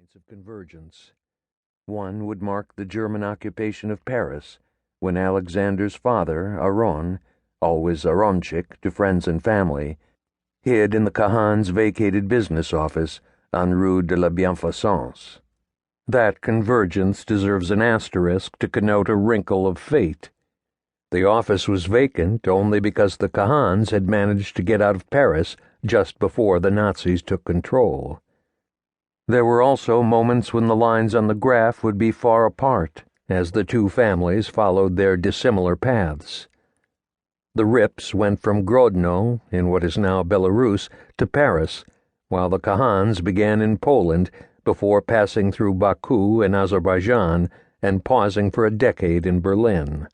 points of convergence. One would mark the German occupation of Paris, when Alexandre's father, Aron, always Aronchik to friends and family, hid in the Kahan's vacated business office on Rue de la Bienfaisance. That convergence deserves an asterisk to connote a wrinkle of fate. The office was vacant only because the Kahans had managed to get out of Paris just before the Nazis took control. There were also moments when the lines on the graph would be far apart, as the two families followed their dissimilar paths. The Ripps went from Grodno, in what is now Belarus, to Paris, while the Kahans began in Poland before passing through Baku and Azerbaijan and pausing for a decade in Berlin.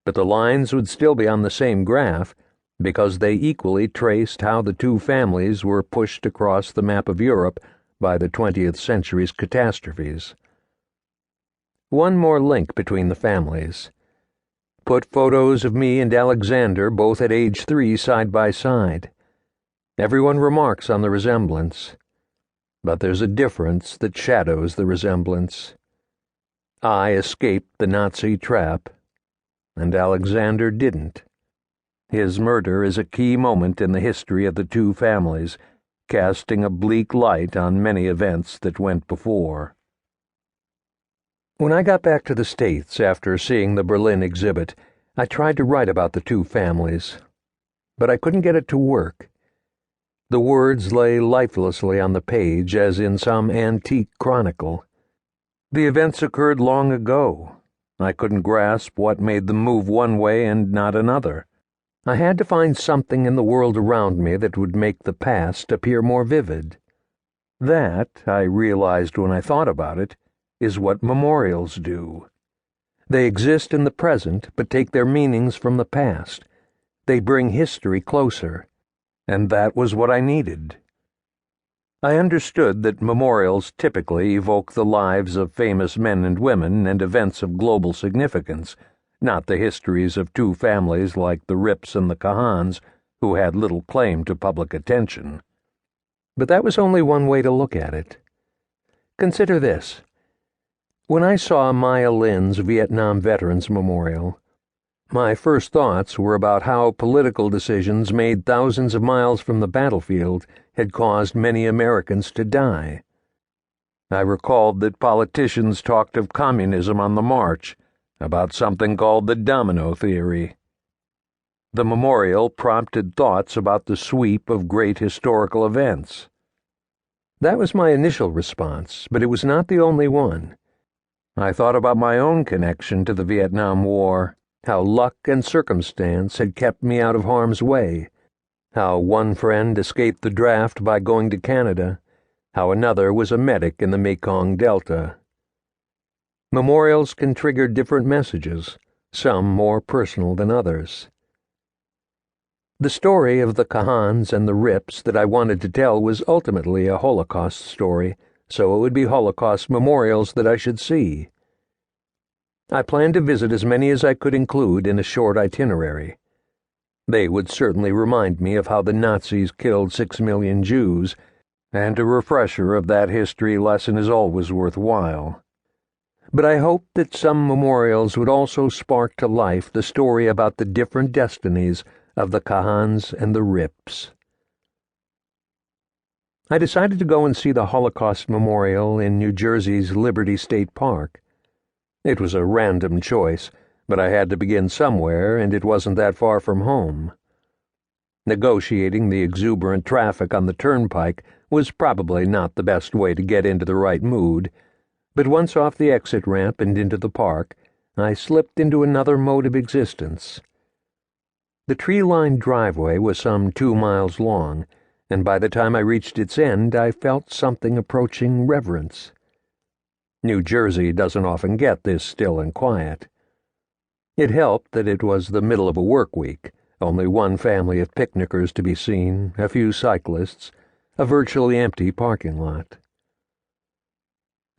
But the lines would still be on the same graph because they equally traced how the two families were pushed across the map of Europe by the 20th century's catastrophes. One more link between the families. Put photos of me and Alexandre both at age 3 side by side. Everyone remarks on the resemblance. But there's a difference that shadows the resemblance. I escaped the Nazi trap, and Alexandre didn't. His murder is a key moment in the history of the two families, casting a bleak light on many events that went before. When I got back to the States after seeing the Berlin exhibit, I tried to write about the two families, but I couldn't get it to work. The words lay lifelessly on the page as in some antique chronicle. The events occurred long ago. I couldn't grasp what made them move one way and not another. I had to find something in the world around me that would make the past appear more vivid. That, I realized when I thought about it, is what memorials do. They exist in the present, but take their meanings from the past. They bring history closer, and that was what I needed. I understood that memorials typically evoke the lives of famous men and women and events of global significance, not the histories of two families like the Ripps and the Kahans, who had little claim to public attention. But that was only one way to look at it. Consider this. When I saw Maya Lin's Vietnam Veterans Memorial, my first thoughts were about how political decisions made thousands of miles from the battlefield had caused many Americans to die. I recalled that politicians talked of communism on the march, about something called the domino theory. The memorial prompted thoughts about the sweep of great historical events. That was my initial response, but it was not the only one. I thought about my own connection to the Vietnam War, how luck and circumstance had kept me out of harm's way, how one friend escaped the draft by going to Canada, how another was a medic in the Mekong Delta. Memorials can trigger different messages, some more personal than others. The story of the Kahans and the Ripps that I wanted to tell was ultimately a Holocaust story, so it would be Holocaust memorials that I should see. I planned to visit as many as I could include in a short itinerary. They would certainly remind me of how the Nazis killed 6 million Jews, and a refresher of that history lesson is always worthwhile. But I hoped that some memorials would also spark to life the story about the different destinies of the Kahans and the Ripps. I decided to go and see the Holocaust Memorial in New Jersey's Liberty State Park. It was a random choice, but I had to begin somewhere, and it wasn't that far from home. Negotiating the exuberant traffic on the turnpike was probably not the best way to get into the right mood, but once off the exit ramp and into the park, I slipped into another mode of existence. The tree-lined driveway was some 2 miles long, and by the time I reached its end, I felt something approaching reverence. New Jersey doesn't often get this still and quiet. It helped that it was the middle of a work week, only one family of picnickers to be seen, a few cyclists, a virtually empty parking lot.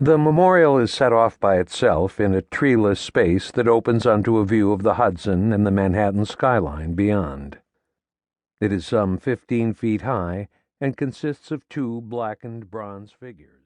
The memorial is set off by itself in a treeless space that opens onto a view of the Hudson and the Manhattan skyline beyond. It is some 15 feet high and consists of 2 blackened bronze figures.